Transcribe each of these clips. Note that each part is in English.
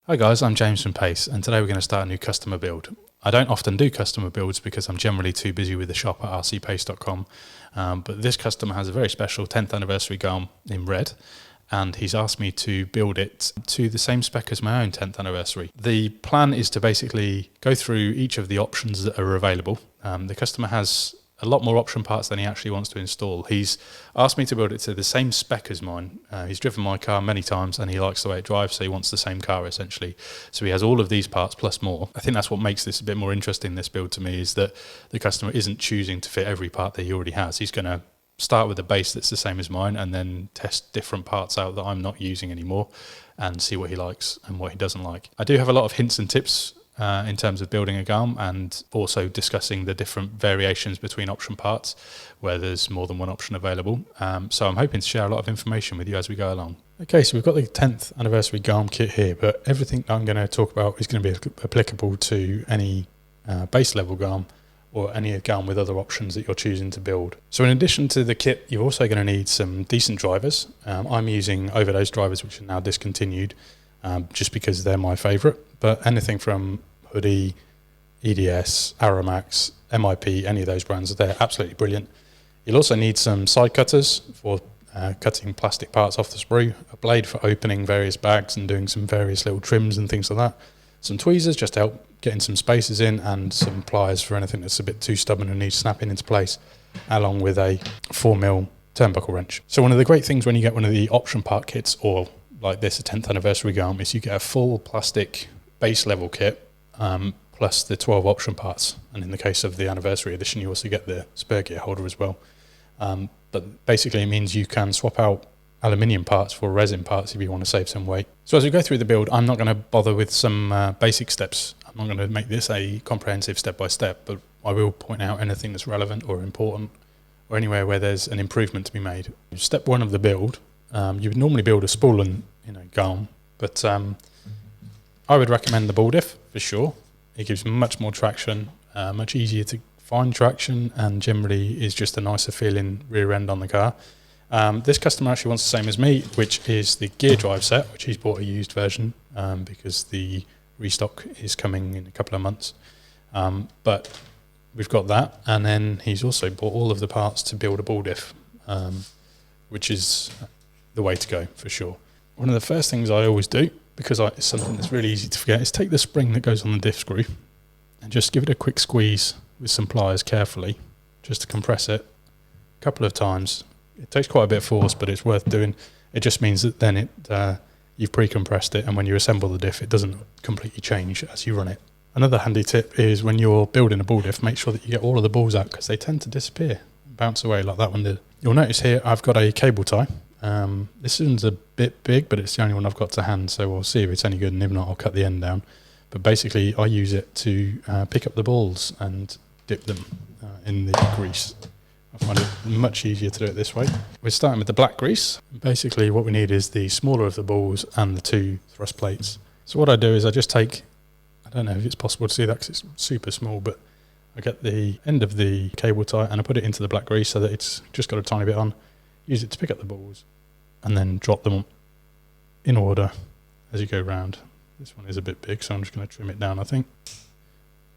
Hi guys, I'm James from Pace, and today we're going to start a new customer build. I don't often do customer builds because I'm generally too busy with the shop at rcpace.com, but this customer has a very special 10th anniversary GARM in red, and he's asked me to build it to the same spec as my own 10th anniversary. The plan is to basically go through each of the options that are available. The customer has a lot more option parts than he actually wants to install. He's asked me to build it to the same spec as mine. He's driven my car many times and he likes the way it drives, so he wants the same car essentially. So he has all of these parts plus more. I think that's what makes this a bit more interesting, this build to me, is that the customer isn't choosing to fit every part that he already has. He's going to start with a base that's the same as mine and then test different parts out that I'm not using anymore and see what he likes and what he doesn't like. I do have a lot of hints and tips in terms of building a GARM, and also discussing the different variations between option parts where there's more than one option available. So I'm hoping to share a lot of information with you as we go along. Okay, so we've got the 10th anniversary GARM kit here, but everything I'm going to talk about is going to be applicable to any base level GARM or any GARM with other options that you're choosing to build. So in addition to the kit, you're also going to need some decent drivers. I'm using Overdose drivers, which are now discontinued, just because they're my favourite. But anything from Hoodie, EDS, Aromax, MIP, any of those brands, they're absolutely brilliant. You'll also need some side cutters for cutting plastic parts off the sprue, a blade for opening various bags and doing some various little trims and things like that, some tweezers just to help getting some spaces in, and some pliers for anything that's a bit too stubborn and needs snapping into place, along with a 4mm turnbuckle wrench. So one of the great things when you get one of the option part kits, or like this, a 10th anniversary GARM, is you get a full plastic base level kit plus the 12 option parts, and in the case of the anniversary edition you also get the spare gear holder as well. But basically it means you can swap out aluminium parts for resin parts if you want to save some weight. So as we go through the build, I'm not going to bother with some basic steps. I'm not going to make this a comprehensive step-by-step, but I will point out anything that's relevant or important, or anywhere where there's an improvement to be made. Step one of the build, you would normally build a spool and GARM, but I would recommend the ball diff for sure. It gives much more traction, much easier to find traction, and generally is just a nicer feeling rear end on the car. This customer actually wants the same as me, which is the gear drive set, which he's bought a used version because the restock is coming in a couple of months. But we've got that, and then he's also bought all of the parts to build a ball diff, which is the way to go for sure. One of the first things I always do, because it's something that's really easy to forget, is take the spring that goes on the diff screw and just give it a quick squeeze with some pliers carefully, just to compress it a couple of times. It takes quite a bit of force, but it's worth doing. It just means that then you've pre-compressed it, and when you assemble the diff, it doesn't completely change as you run it. Another handy tip is when you're building a ball diff, make sure that you get all of the balls out, because they tend to disappear, bounce away like that one did. You'll notice here I've got a cable tie. This one's a bit big, but it's the only one I've got to hand, so we'll see if it's any good, and if not, I'll cut the end down. But basically, I use it to pick up the balls and dip them in the grease. I find it much easier to do it this way. We're starting with the black grease. Basically, what we need is the smaller of the balls and the 2 thrust plates. So what I do is I just take, I don't know if it's possible to see that because it's super small, but I get the end of the cable tie and I put it into the black grease so that it's just got a tiny bit on. Use it to pick up the balls and then drop them in order as you go round. This one is a bit big, so I'm just going to trim it down, I think.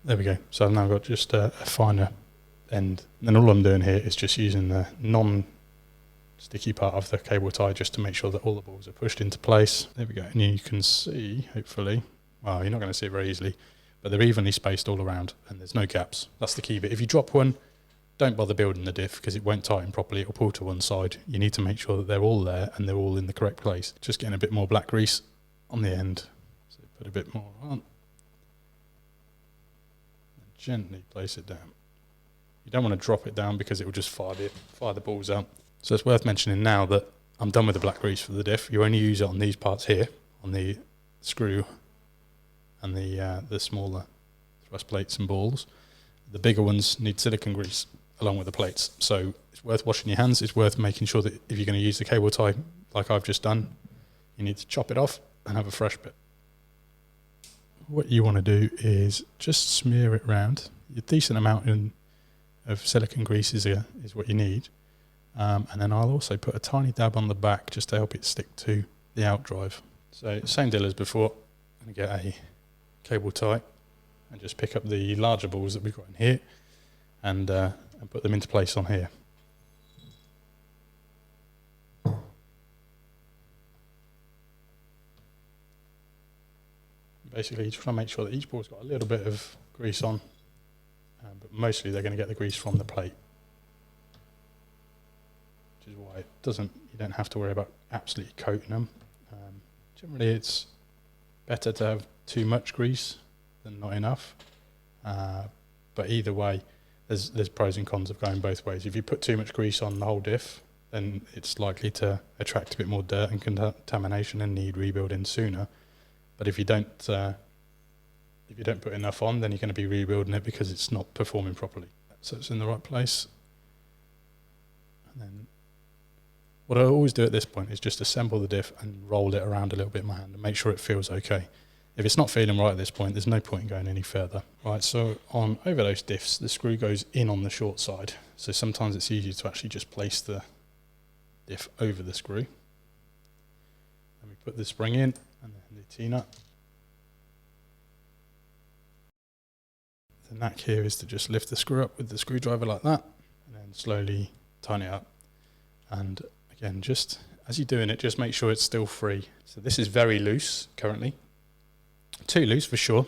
There we go. So I've now got just a finer end. And then all I'm doing here is just using the non-sticky part of the cable tie just to make sure that all the balls are pushed into place. There we go. And you can see, hopefully, well, you're not going to see it very easily, but they're evenly spaced all around and there's no gaps. That's the key bit. If you drop one, don't bother building the diff because it won't tighten properly. It'll pull to one side. You need to make sure that they're all there and they're all in the correct place. Just getting a bit more black grease on the end. So put a bit more on. And gently place it down. You don't want to drop it down because it will just fire the balls out. So it's worth mentioning now that I'm done with the black grease for the diff. You only use it on these parts here, on the screw and the smaller thrust plates and balls. The bigger ones need silicone grease along with the plates. So it's worth washing your hands. It's worth making sure that if you're going to use the cable tie like I've just done, you need to chop it off and have a fresh bit. What you want to do is just smear it round. A decent amount of silicone grease is what you need. And then I'll also put a tiny dab on the back just to help it stick to the outdrive. So same deal as before. going to get a cable tie and just pick up the larger balls that we've got in here and put them into place on here. Basically, you just want to make sure that each ball's got a little bit of grease on, but mostly they're going to get the grease from the plate, which is why you don't have to worry about absolutely coating them. Generally, it's better to have too much grease than not enough, but either way, there's pros and cons of going both ways. If you put too much grease on the whole diff, then it's likely to attract a bit more dirt and contamination and need rebuilding sooner. But if you don't put enough on, then you're going to be rebuilding it because it's not performing properly. So it's in the right place. And then what I always do at this point is just assemble the diff and roll it around a little bit in my hand and make sure it feels okay. If it's not feeling right at this point, there's no point in going any further. Right, so on overdose diffs, the screw goes in on the short side. So sometimes it's easier to actually just place the diff over the screw. Then we put the spring in and then the T-nut. The knack here is to just lift the screw up with the screwdriver like that and then slowly tighten it up. And again, just as you're doing it, just make sure it's still free. So this is very loose currently. Too loose for sure.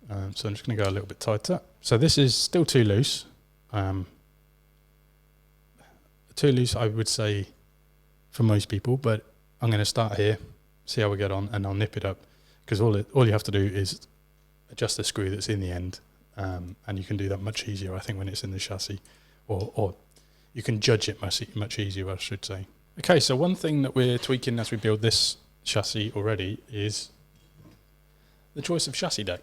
So I'm just going to go a little bit tighter. So this is still too loose. Too loose, I would say, for most people, but I'm going to start here, see how we get on, and I'll nip it up, because all you have to do is adjust the screw that's in the end, and you can do that much easier, I think, when it's in the chassis, or you can judge it much easier, I should say. Okay, so one thing that we're tweaking as we build this chassis already is the choice of chassis deck.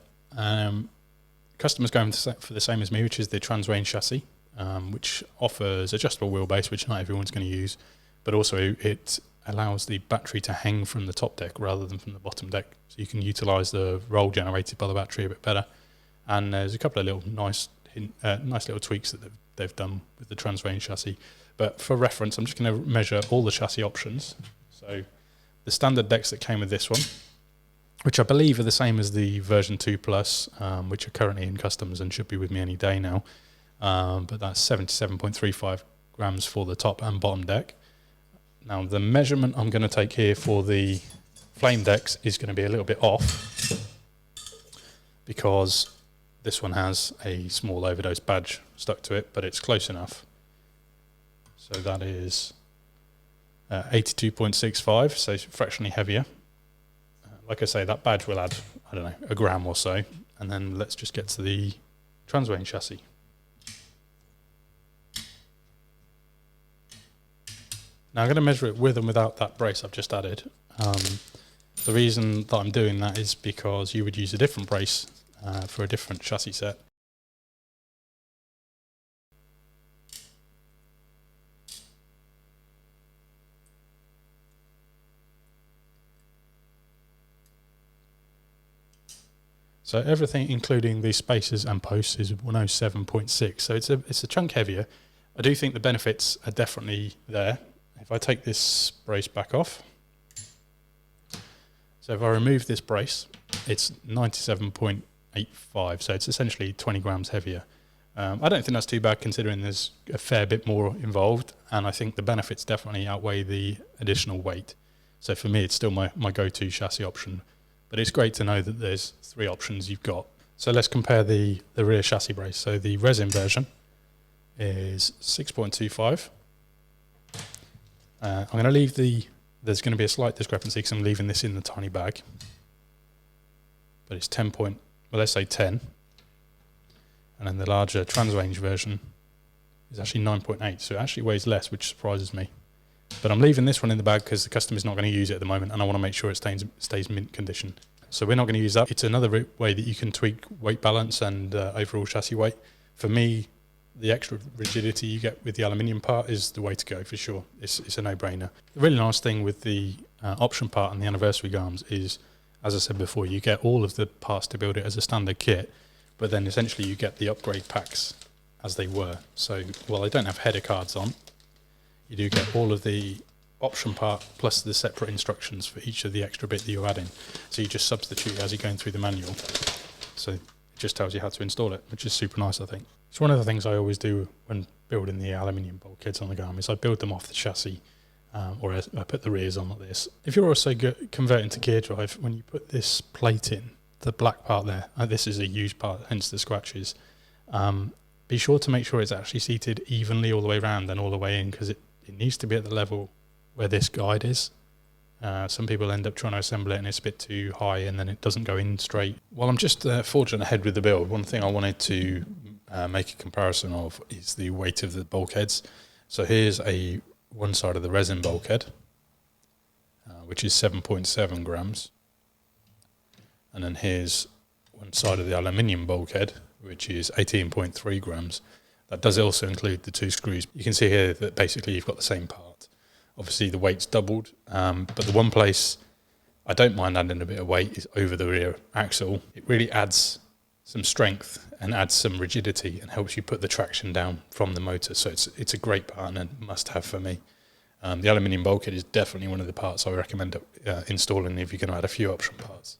Customers going for the same as me, which is the Transrange chassis, which offers adjustable wheelbase, which not everyone's going to use, but also it allows the battery to hang from the top deck rather than from the bottom deck, so you can utilise the roll generated by the battery a bit better. And there's a couple of little nice little tweaks that they've done with the Transrange chassis. But for reference, I'm just going to measure all the chassis options. So the standard decks that came with this one, which I believe are the same as the version 2 Plus, which are currently in customs and should be with me any day now. But that's 77.35 grams for the top and bottom deck. Now the measurement I'm going to take here for the flame decks is going to be a little bit off, because this one has a small overdose badge stuck to it, but it's close enough. So that is 82.65, so fractionally heavier. Like I say, that badge will add, I don't know, a gram or so. And then let's just get to the Transrange chassis. Now I'm going to measure it with and without that brace I've just added. The reason that I'm doing that is because you would use a different brace for a different chassis set. So everything, including the spacers and posts, is 107.6. So it's a chunk heavier. I do think the benefits are definitely there. If I take this brace back off, so if I remove this brace, it's 97.85. So it's essentially 20 grams heavier. I don't think that's too bad, considering there's a fair bit more involved, and I think the benefits definitely outweigh the additional weight. So for me, it's still my go-to chassis option. But it's great to know that there's 3 options you've got. So let's compare the rear chassis brace. So the resin version is 6.25. I'm going to leave there's going to be a slight discrepancy because I'm leaving this in the tiny bag. But it's 10 point, well, let's say 10. And then the larger Transrange version is actually 9.8. So it actually weighs less, which surprises me. But I'm leaving this one in the bag because the customer's not going to use it at the moment, and I want to make sure it stays mint condition. So we're not going to use that. It's another way that you can tweak weight balance and overall chassis weight. For me, the extra rigidity you get with the aluminium part is the way to go for sure. It's a no-brainer. The really nice thing with the option part and the anniversary arms is, as I said before, you get all of the parts to build it as a standard kit, but then essentially you get the upgrade packs as they were. So while they don't have header cards on, you do get all of the option part plus the separate instructions for each of the extra bit that you're adding. So you just substitute as you're going through the manual. So it just tells you how to install it, which is super nice, I think. It's one of the things I always do when building the aluminium bulkheads on the Garmin is I build them off the chassis, or I put the rears on like this. If you're also converting to gear drive, when you put this plate in, the black part there, this is a used part, hence the scratches, be sure to make sure it's actually seated evenly all the way around and all the way in, because it needs to be at the level where this guide is. Some people end up trying to assemble it and it's a bit too high and then it doesn't go in straight. While I'm just forging ahead with the build, one thing I wanted to make a comparison of is the weight of the bulkheads. So here's one side of the resin bulkhead, which is 7.7 grams. And then here's one side of the aluminium bulkhead, which is 18.3 grams. That does also include the 2 screws. You can see here that basically you've got the same part. Obviously the weight's doubled, but the one place I don't mind adding a bit of weight is over the rear axle. It really adds some strength and adds some rigidity and helps you put the traction down from the motor. So it's a great part and a must-have for me. The aluminium bulkhead is definitely one of the parts I recommend installing if you're going to add a few option parts.